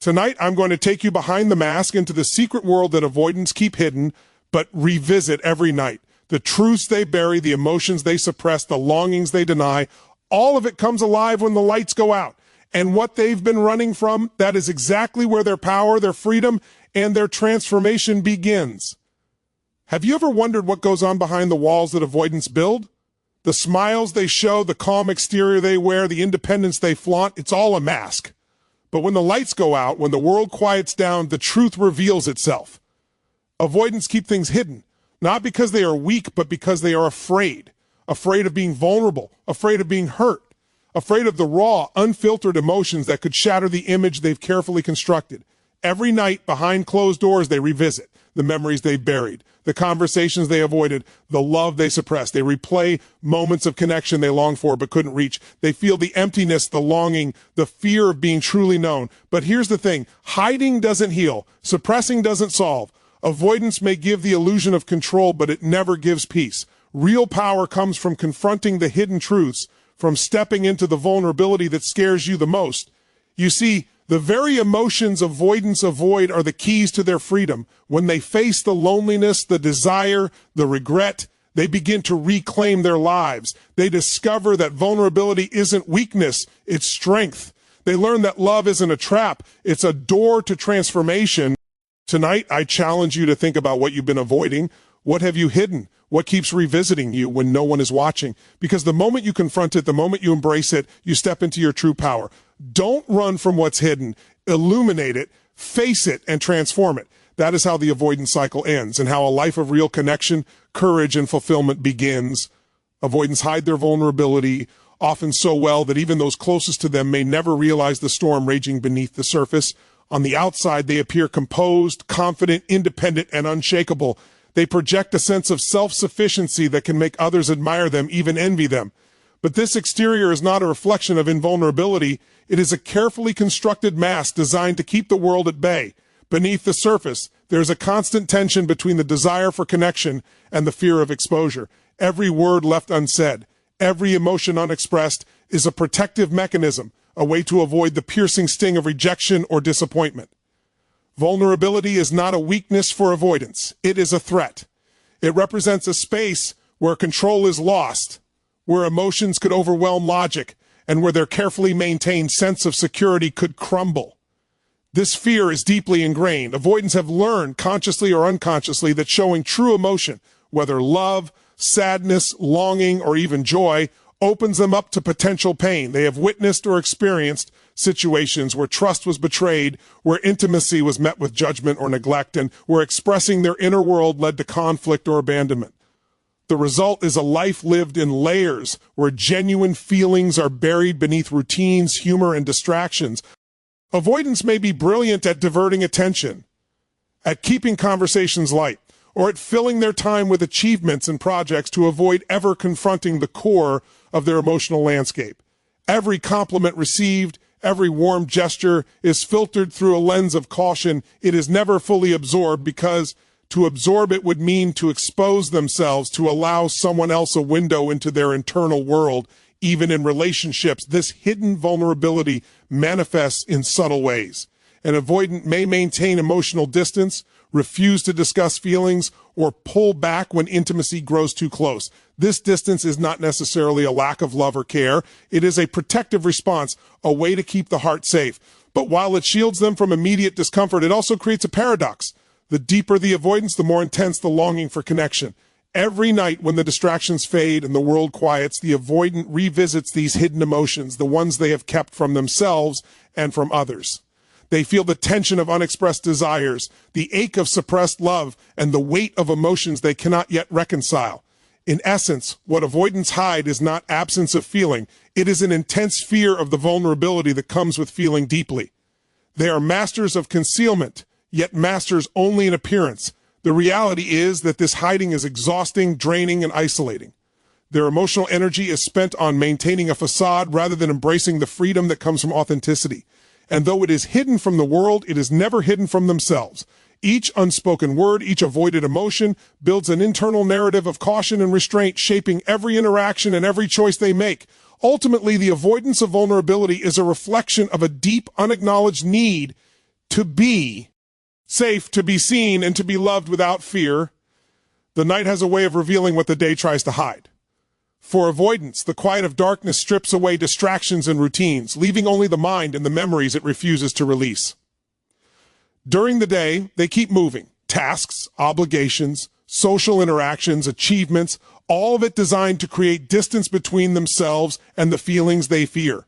Tonight, I'm going to take you behind the mask into the secret world that avoidants keep hidden, but revisit every night. The truths they bury, the emotions they suppress, the longings they deny, all of it comes alive when the lights go out. And what they've been running from, that is exactly where their power, their freedom, and their transformation begins. Have you ever wondered what goes on behind the walls that avoidants build? The smiles they show, the calm exterior they wear, the independence they flaunt, it's all a mask. But when the lights go out, when the world quiets down, the truth reveals itself. Avoidants keep things hidden, not because they are weak, but because they are afraid. Afraid of being vulnerable, afraid of being hurt, afraid of the raw, unfiltered emotions that could shatter the image they've carefully constructed. Every night, behind closed doors, they revisit the memories they've buried, the conversations they avoided, the love they suppressed. They replay moments of connection they longed for but couldn't reach. They feel the emptiness, the longing, the fear of being truly known. But here's the thing. Hiding doesn't heal. Suppressing doesn't solve. Avoidance may give the illusion of control, but it never gives peace. Real power comes from confronting the hidden truths, from stepping into the vulnerability that scares you the most. You see, the very emotions avoidants avoid are the keys to their freedom. When they face the loneliness, the desire, the regret, they begin to reclaim their lives. They discover that vulnerability isn't weakness, it's strength. They learn that love isn't a trap, it's a door to transformation. Tonight, I challenge you to think about what you've been avoiding. What have you hidden? What keeps revisiting you when no one is watching? Because the moment you confront it, the moment you embrace it, you step into your true power. Don't run from what's hidden. Illuminate it, face it, and transform it. That is how the avoidance cycle ends and how a life of real connection, courage, and fulfillment begins. Avoidants hide their vulnerability, often so well that even those closest to them may never realize the storm raging beneath the surface. On the outside, they appear composed, confident, independent, and unshakable. They project a sense of self-sufficiency that can make others admire them, even envy them. But this exterior is not a reflection of invulnerability. It is a carefully constructed mask designed to keep the world at bay. Beneath the surface, there is a constant tension between the desire for connection and the fear of exposure. Every word left unsaid, every emotion unexpressed is a protective mechanism, a way to avoid the piercing sting of rejection or disappointment. Vulnerability is not a weakness for avoidance. It is a threat. It represents a space where control is lost, where emotions could overwhelm logic, and where their carefully maintained sense of security could crumble. This fear is deeply ingrained. Avoidants have learned, consciously or unconsciously, that showing true emotion, whether love, sadness, longing, or even joy, opens them up to potential pain. They have witnessed or experienced situations where trust was betrayed, where intimacy was met with judgment or neglect, and where expressing their inner world led to conflict or abandonment. The result is a life lived in layers, where genuine feelings are buried beneath routines, humor, and distractions. Avoidants may be brilliant at diverting attention, at keeping conversations light, or at filling their time with achievements and projects to avoid ever confronting the core of their emotional landscape. Every compliment received, every warm gesture is filtered through a lens of caution. It is never fully absorbed, because to absorb it would mean to expose themselves, to allow someone else a window into their internal world. Even in relationships, this hidden vulnerability manifests in subtle ways. An avoidant may maintain emotional distance, refuse to discuss feelings, or pull back when intimacy grows too close. This distance is not necessarily a lack of love or care. It is a protective response, a way to keep the heart safe. But while it shields them from immediate discomfort, it also creates a paradox. The deeper the avoidance, the more intense the longing for connection. Every night when the distractions fade and the world quiets, the avoidant revisits these hidden emotions, the ones they have kept from themselves and from others. They feel the tension of unexpressed desires, the ache of suppressed love, and the weight of emotions they cannot yet reconcile. In essence, what avoidants hide is not absence of feeling. It is an intense fear of the vulnerability that comes with feeling deeply. They are masters of concealment, yet masters only in appearance. The reality is that this hiding is exhausting, draining, and isolating. Their emotional energy is spent on maintaining a facade rather than embracing the freedom that comes from authenticity. And though it is hidden from the world, it is never hidden from themselves. Each unspoken word, each avoided emotion builds an internal narrative of caution and restraint, shaping every interaction and every choice they make. Ultimately, the avoidance of vulnerability is a reflection of a deep, unacknowledged need to be safe, to be seen, and to be loved without fear, the night has a way of revealing what the day tries to hide. For avoidance, the quiet of darkness strips away distractions and routines, leaving only the mind and the memories it refuses to release. During the day, they keep moving. Tasks, obligations, social interactions, achievements, all of it designed to create distance between themselves and the feelings they fear.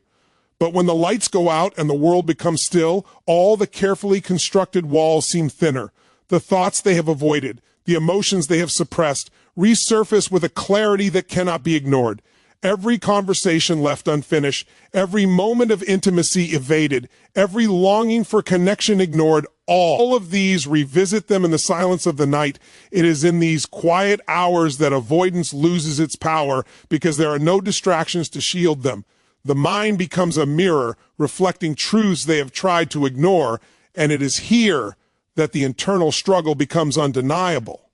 But when the lights go out and the world becomes still, all the carefully constructed walls seem thinner. The thoughts they have avoided, the emotions they have suppressed, resurface with a clarity that cannot be ignored. Every conversation left unfinished, every moment of intimacy evaded, every longing for connection ignored, all of these revisit them in the silence of the night. It is in these quiet hours that avoidance loses its power because there are no distractions to shield them. The mind becomes a mirror reflecting truths they have tried to ignore, and it is here that the internal struggle becomes undeniable.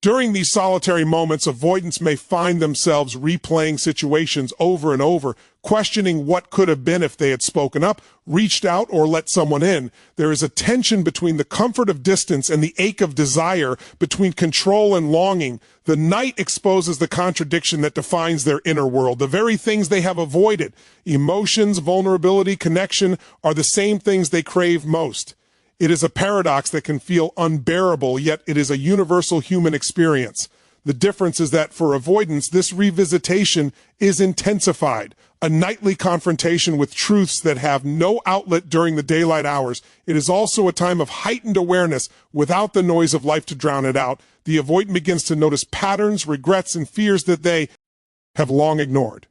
During these solitary moments, avoidants may find themselves replaying situations over and over, questioning what could have been if they had spoken up, reached out, or let someone in. There is a tension between the comfort of distance and the ache of desire, between control and longing. The night exposes the contradiction that defines their inner world. The very things they have avoided, emotions, vulnerability, connection, are the same things they crave most. It is a paradox that can feel unbearable, yet it is a universal human experience. The difference is that for avoidance, this revisitation is intensified, a nightly confrontation with truths that have no outlet during the daylight hours. It is also a time of heightened awareness without the noise of life to drown it out. The avoidant begins to notice patterns, regrets, and fears that they have long ignored.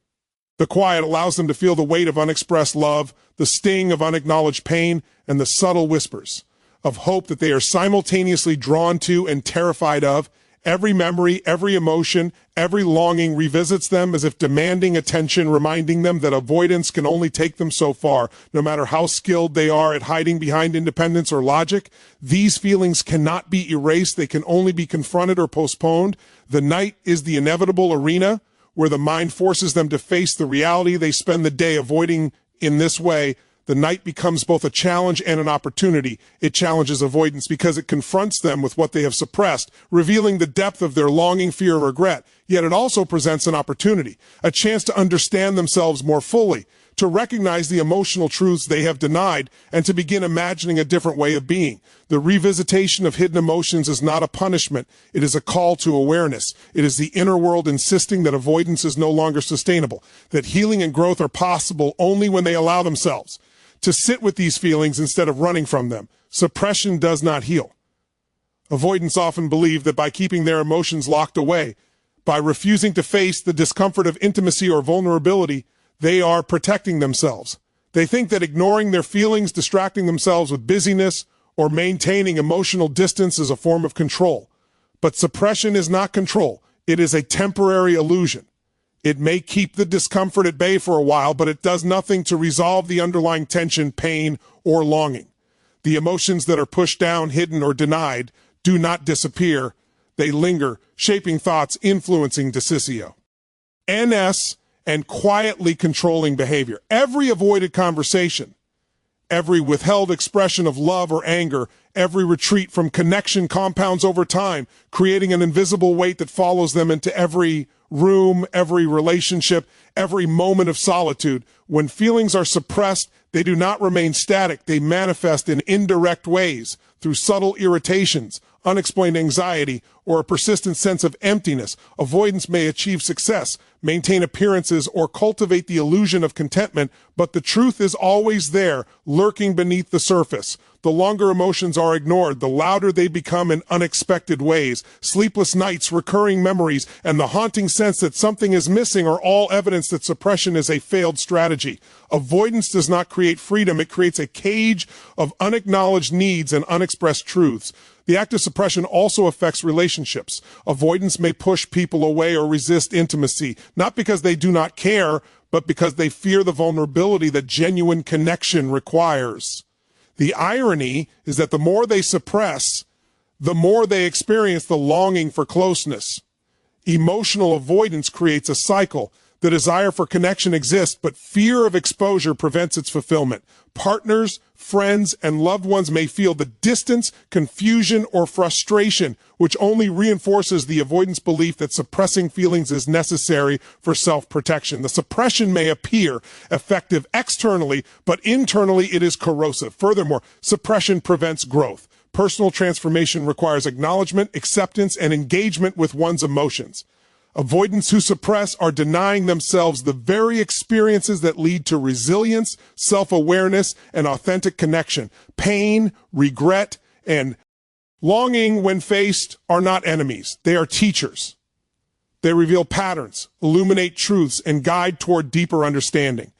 The quiet allows them to feel the weight of unexpressed love, the sting of unacknowledged pain, and the subtle whispers of hope that they are simultaneously drawn to and terrified of. Every memory, every emotion, every longing revisits them as if demanding attention, reminding them that avoidance can only take them so far. No matter how skilled they are at hiding behind independence or logic, these feelings cannot be erased. They can only be confronted or postponed. The night is the inevitable arena where the mind forces them to face the reality they spend the day avoiding. In this way, the night becomes both a challenge and an opportunity. It challenges avoidance because it confronts them with what they have suppressed, revealing the depth of their longing, fear, or regret. Yet it also presents an opportunity, a chance to understand themselves more fully, to recognize the emotional truths they have denied, and to begin imagining a different way of being. The revisitation of hidden emotions is not a punishment. It is a call to awareness. It is the inner world insisting that avoidance is no longer sustainable, that healing and growth are possible only when they allow themselves to sit with these feelings instead of running from them. Suppression does not heal. Avoidants often believe that by keeping their emotions locked away, by refusing to face the discomfort of intimacy or vulnerability, they are protecting themselves. They think that ignoring their feelings, distracting themselves with busyness, or maintaining emotional distance is a form of control. But suppression is not control. It is a temporary illusion. It may keep the discomfort at bay for a while, but it does nothing to resolve the underlying tension, pain, or longing. The emotions that are pushed down, hidden, or denied do not disappear. They linger, shaping thoughts, influencing decisio. NS and quietly controlling behavior. Every avoided conversation, every withheld expression of love or anger, every retreat from connection compounds over time, creating an invisible weight that follows them into every room, every relationship, every moment of solitude. When feelings are suppressed, they do not remain static. They manifest in indirect ways through subtle irritations, unexplained anxiety, or a persistent sense of emptiness. Avoidance may achieve success, maintain appearances, or cultivate the illusion of contentment, but the truth is always there, lurking beneath the surface. The longer emotions are ignored, the louder they become in unexpected ways. Sleepless nights, recurring memories, and the haunting sense that something is missing are all evidence that suppression is a failed strategy. Avoidance does not create freedom. It creates a cage of unacknowledged needs and unexpressed truths. The act of suppression also affects relationships. Avoidance may push people away or resist intimacy, not because they do not care, but because they fear the vulnerability that genuine connection requires. The irony is that the more they suppress, the more they experience the longing for closeness. Emotional avoidance creates a cycle. The desire for connection exists, but fear of exposure prevents its fulfillment. Partners, friends, and loved ones may feel the distance, confusion, or frustration, which only reinforces the avoidance belief that suppressing feelings is necessary for self-protection. The suppression may appear effective externally, but internally it is corrosive. Furthermore, suppression prevents growth. Personal transformation requires acknowledgement, acceptance, and engagement with one's emotions. Avoidants who suppress are denying themselves the very experiences that lead to resilience, self-awareness, and authentic connection. Pain, regret, and longing when faced are not enemies. They are teachers. They reveal patterns, illuminate truths, and guide toward deeper understanding.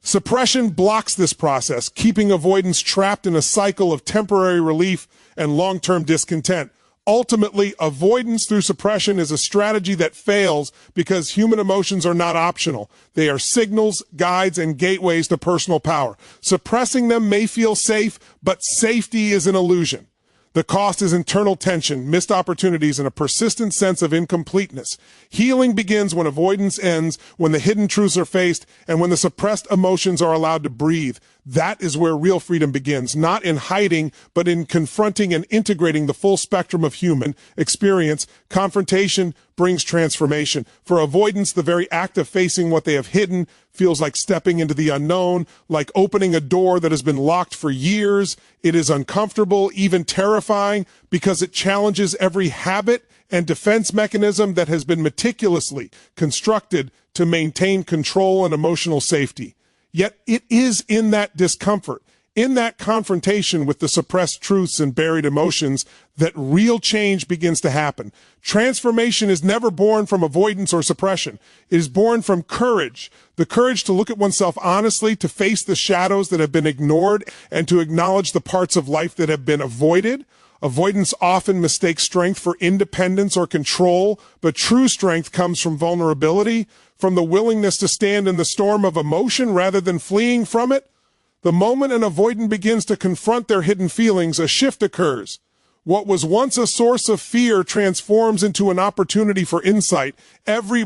Suppression blocks this process, keeping avoidance trapped in a cycle of temporary relief and long-term discontent. Ultimately, avoidance through suppression is a strategy that fails because human emotions are not optional. They are signals, guides, and gateways to personal power. Suppressing them may feel safe, but safety is an illusion. The cost is internal tension, missed opportunities, and a persistent sense of incompleteness. Healing begins when avoidance ends, when the hidden truths are faced, and when the suppressed emotions are allowed to breathe. That is where real freedom begins, not in hiding, but in confronting and integrating the full spectrum of human experience. Confrontation brings transformation. For avoidance, the very act of facing what they have hidden feels like stepping into the unknown, like opening a door that has been locked for years. It is uncomfortable, even terrifying, because it challenges every habit and defense mechanism that has been meticulously constructed to maintain control and emotional safety. Yet it is in that discomfort, in that confrontation with the suppressed truths and buried emotions, that real change begins to happen. Transformation is never born from avoidance or suppression. It is born from courage, the courage to look at oneself honestly, to face the shadows that have been ignored, and to acknowledge the parts of life that have been avoided. Avoidance often mistakes strength for independence or control, but true strength comes from vulnerability, from the willingness to stand in the storm of emotion rather than fleeing from it. The moment an avoidant begins to confront their hidden feelings, a shift occurs. What was once a source of fear transforms into an opportunity for insight. Every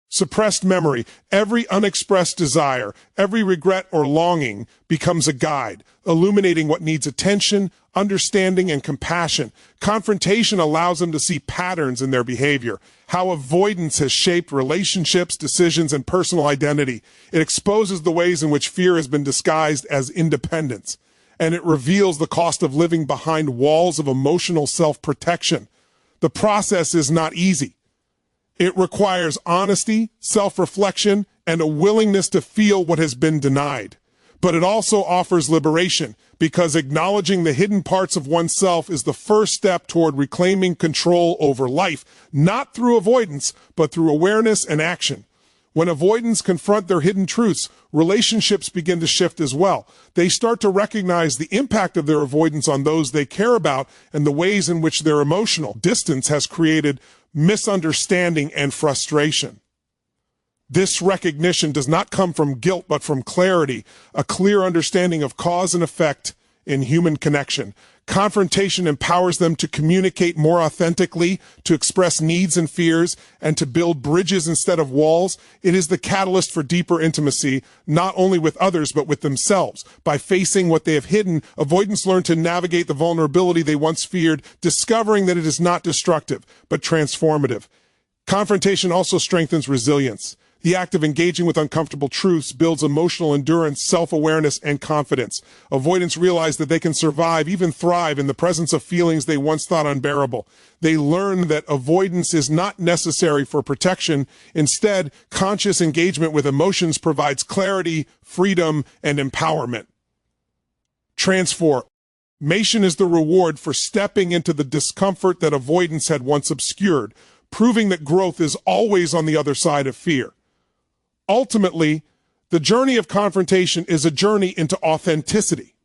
suppressed memory, every unexpressed desire, every regret or longing becomes a guide, illuminating what needs attention, understanding, and compassion. Confrontation allows them to see patterns in their behavior, how avoidance has shaped relationships, decisions, and personal identity. It exposes the ways in which fear has been disguised as independence, and it reveals the cost of living behind walls of emotional self-protection. The process is not easy. It requires honesty, self-reflection, and a willingness to feel what has been denied. But it also offers liberation, because acknowledging the hidden parts of oneself is the first step toward reclaiming control over life, not through avoidance, but through awareness and action. When avoidants confront their hidden truths, relationships begin to shift as well. They start to recognize the impact of their avoidance on those they care about and the ways in which their emotional distance has created misunderstanding and frustration. This recognition does not come from guilt, but from clarity, a clear understanding of cause and effect in human connection. Confrontation empowers them to communicate more authentically, to express needs and fears, and to build bridges instead of walls. It is the catalyst for deeper intimacy, not only with others, but with themselves. By facing what they have hidden, avoidants learn to navigate the vulnerability they once feared, discovering that it is not destructive, but transformative. Confrontation also strengthens resilience. The act of engaging with uncomfortable truths builds emotional endurance, self-awareness, and confidence. Avoidants realize that they can survive, even thrive, in the presence of feelings they once thought unbearable. They learn that avoidance is not necessary for protection. Instead, conscious engagement with emotions provides clarity, freedom, and empowerment. Transformation is the reward for stepping into the discomfort that avoidance had once obscured, proving that growth is always on the other side of fear. Ultimately, the journey of confrontation is a journey into authenticity.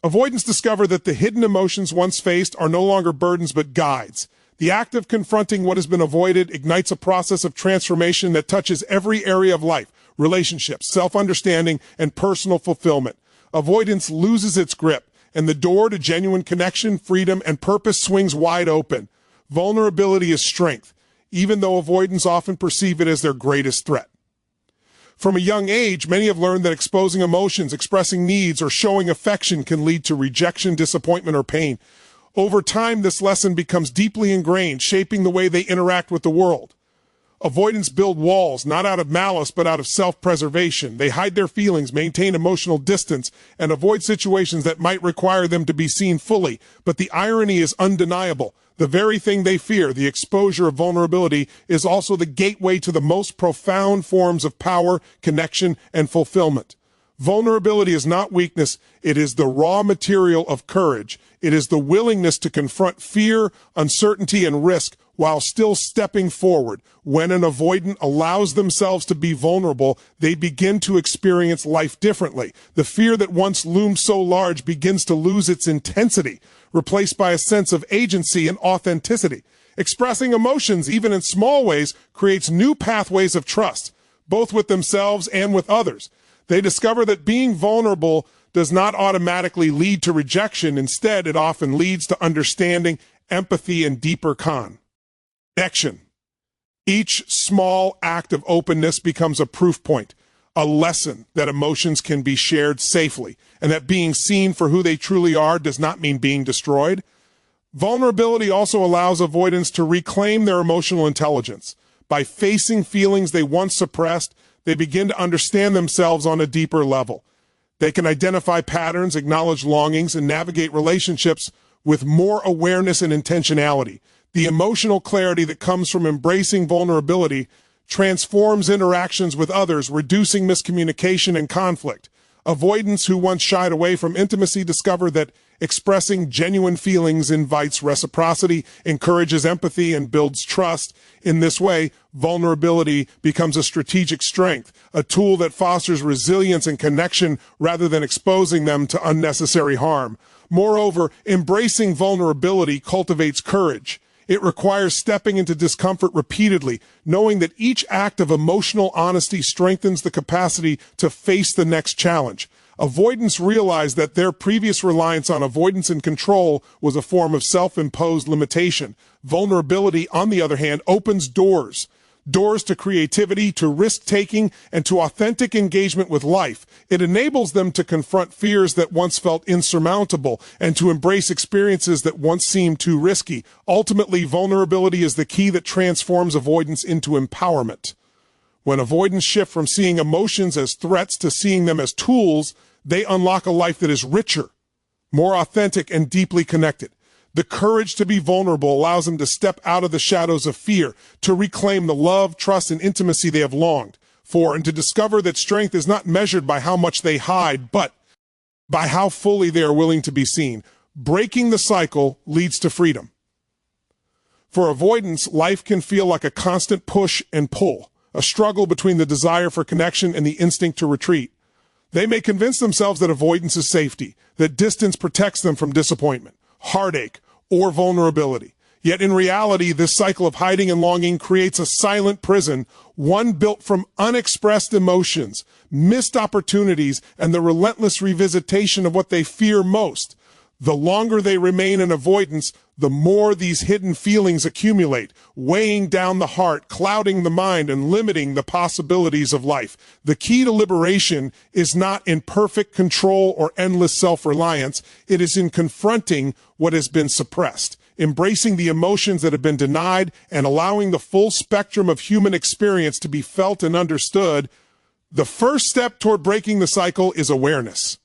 Avoidants discover that the hidden emotions once faced are no longer burdens but guides. The act of confronting what has been avoided ignites a process of transformation that touches every area of life: relationships, self-understanding, and personal fulfillment. Avoidance loses its grip, and the door to genuine connection, freedom, and purpose swings wide open. Vulnerability is strength, even though avoidants often perceive it as their greatest threat. From a young age, many have learned that exposing emotions, expressing needs, or showing affection can lead to rejection, disappointment, or pain. Over time, this lesson becomes deeply ingrained, shaping the way they interact with the world. Avoidants build walls, not out of malice, but out of self-preservation. They hide their feelings, maintain emotional distance, and avoid situations that might require them to be seen fully. But the irony is undeniable. The very thing they fear, the exposure of vulnerability, is also the gateway to the most profound forms of power, connection, and fulfillment. Vulnerability is not weakness. It is the raw material of courage. It is the willingness to confront fear, uncertainty, and risk while still stepping forward. When an avoidant allows themselves to be vulnerable, they begin to experience life differently. The fear that once loomed so large begins to lose its intensity, replaced by a sense of agency and authenticity. Expressing emotions, even in small ways, creates new pathways of trust, both with themselves and with others. They discover that being vulnerable does not automatically lead to rejection. Instead, it often leads to understanding, empathy, and deeper connection. Each small act of openness becomes a proof point, a lesson that emotions can be shared safely, and that being seen for who they truly are does not mean being destroyed. Vulnerability also allows avoidants to reclaim their emotional intelligence. By facing feelings they once suppressed, they begin to understand themselves on a deeper level. They can identify patterns, acknowledge longings, and navigate relationships with more awareness and intentionality. The emotional clarity that comes from embracing vulnerability transforms interactions with others, reducing miscommunication and conflict. Avoidants who once shied away from intimacy discover that expressing genuine feelings invites reciprocity, encourages empathy, and builds trust. In this way, vulnerability becomes a strategic strength, a tool that fosters resilience and connection rather than exposing them to unnecessary harm. Moreover, embracing vulnerability cultivates courage. It requires stepping into discomfort repeatedly, knowing that each act of emotional honesty strengthens the capacity to face the next challenge. Avoidants realize that their previous reliance on avoidance and control was a form of self-imposed limitation. Vulnerability, on the other hand, opens doors to creativity, to risk-taking, and to authentic engagement with life. It enables them to confront fears that once felt insurmountable and to embrace experiences that once seemed too risky. Ultimately, vulnerability is the key that transforms avoidance into empowerment. When avoidants shift from seeing emotions as threats to seeing them as tools, they unlock a life that is richer, more authentic, and deeply connected. The courage to be vulnerable allows them to step out of the shadows of fear, to reclaim the love, trust, and intimacy they have longed for, and to discover that strength is not measured by how much they hide, but by how fully they are willing to be seen. Breaking the cycle leads to freedom. For avoidance, life can feel like a constant push and pull, a struggle between the desire for connection and the instinct to retreat. They may convince themselves that avoidance is safety, that distance protects them from disappointment, heartache, or vulnerability. Yet in reality, this cycle of hiding and longing creates a silent prison, one built from unexpressed emotions, missed opportunities, and the relentless revisitation of what they fear most. The longer they remain in avoidance, the more these hidden feelings accumulate, weighing down the heart, clouding the mind, and limiting the possibilities of life. The key to liberation is not in perfect control or endless self-reliance. It is in confronting what has been suppressed, embracing the emotions that have been denied, and allowing the full spectrum of human experience to be felt and understood. The first step toward breaking the cycle is awareness.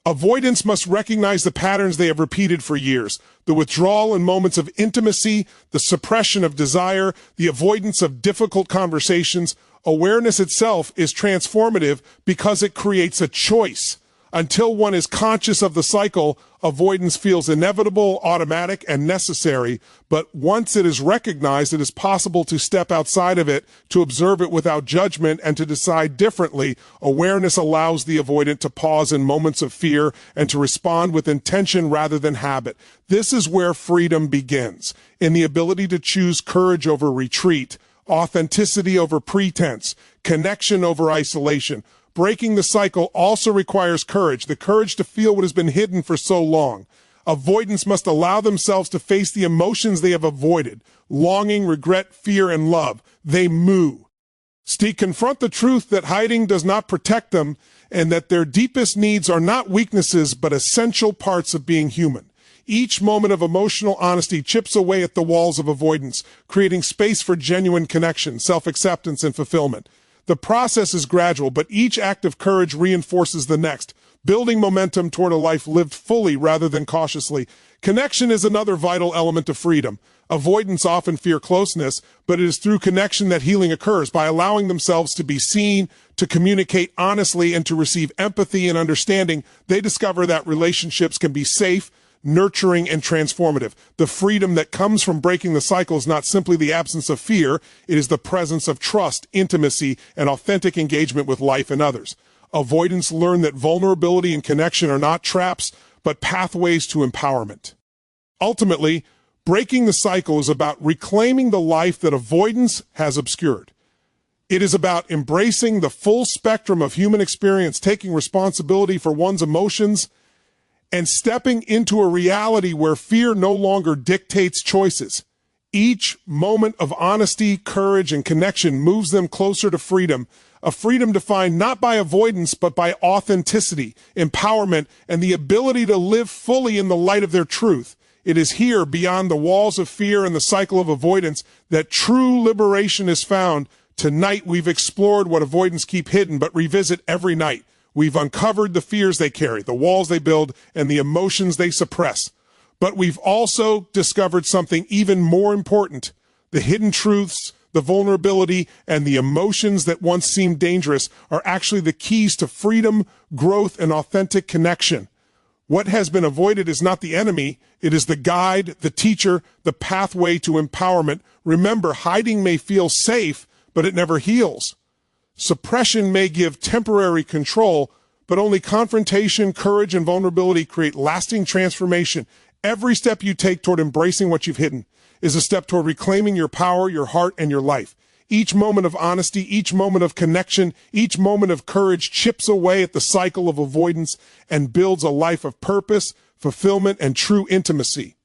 Avoidants must recognize the patterns they have repeated for years, the withdrawal in moments of intimacy, the suppression of desire, the avoidance of difficult conversations. Awareness itself is transformative because it creates a choice. Until one is conscious of the cycle, avoidance feels inevitable, automatic, and necessary. But once it is recognized, it is possible to step outside of it, to observe it without judgment, and to decide differently. Awareness allows the avoidant to pause in moments of fear and to respond with intention rather than habit. This is where freedom begins, in the ability to choose courage over retreat, authenticity over pretense, connection over isolation. Breaking the cycle also requires courage, the courage to feel what has been hidden for so long. Avoidants must allow themselves to face the emotions they have avoided: longing, regret, fear, and love. They moo. Confront the truth that hiding does not protect them, and that their deepest needs are not weaknesses but essential parts of being human. Each moment of emotional honesty chips away at the walls of avoidance, creating space for genuine connection, self-acceptance, and fulfillment. The process is gradual, but each act of courage reinforces the next, building momentum toward a life lived fully rather than cautiously. Connection is another vital element of freedom. Avoidants often fear closeness, but it is through connection that healing occurs. By allowing themselves to be seen, to communicate honestly, and to receive empathy and understanding, they discover that relationships can be safe, nurturing, and transformative. The freedom that comes from breaking the cycle is not simply the absence of fear, it is the presence of trust, intimacy, and authentic engagement with life and others. Avoidants learn that vulnerability and connection are not traps, but pathways to empowerment. Ultimately, breaking the cycle is about reclaiming the life that avoidance has obscured. It is about embracing the full spectrum of human experience, taking responsibility for one's emotions, and stepping into a reality where fear no longer dictates choices. Each moment of honesty, courage, and connection moves them closer to freedom, a freedom defined not by avoidance, but by authenticity, empowerment, and the ability to live fully in the light of their truth. It is here, beyond the walls of fear and the cycle of avoidance, that true liberation is found. Tonight, we've explored what avoidants keep hidden, but revisit every night. We've uncovered the fears they carry, the walls they build, and the emotions they suppress. But we've also discovered something even more important: the hidden truths, the vulnerability, and the emotions that once seemed dangerous are actually the keys to freedom, growth, and authentic connection. What has been avoided is not the enemy, it is the guide, the teacher, the pathway to empowerment. Remember, hiding may feel safe, but it never heals. Suppression may give temporary control, but only confrontation, courage, and vulnerability create lasting transformation. Every step you take toward embracing what you've hidden is a step toward reclaiming your power, your heart, and your life. Each moment of honesty, each moment of connection, each moment of courage chips away at the cycle of avoidance and builds a life of purpose, fulfillment, and true intimacy.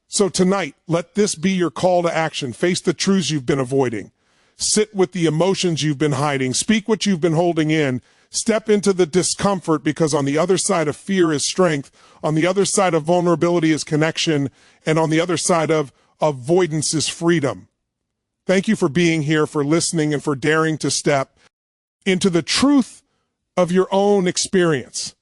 So tonight, let this be your call to action. Face the truths you've been avoiding. Sit with the emotions you've been hiding. Speak what you've been holding in. Step into the discomfort, because on the other side of fear is strength. On the other side of vulnerability is connection. And on the other side of avoidance is freedom. Thank you for being here, for listening, and for daring to step into the truth of your own experience.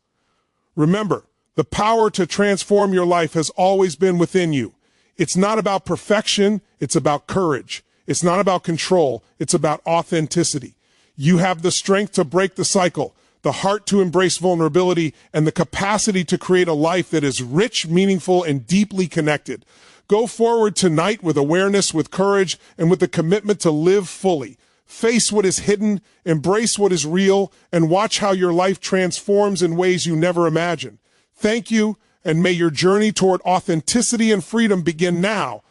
Remember, the power to transform your life has always been within you. It's not about perfection, it's about courage. It's not about control, it's about authenticity. You have the strength to break the cycle, the heart to embrace vulnerability, and the capacity to create a life that is rich, meaningful, and deeply connected. Go forward tonight with awareness, with courage, and with the commitment to live fully. Face what is hidden, embrace what is real, and watch how your life transforms in ways you never imagined. Thank you, and may your journey toward authenticity and freedom begin now,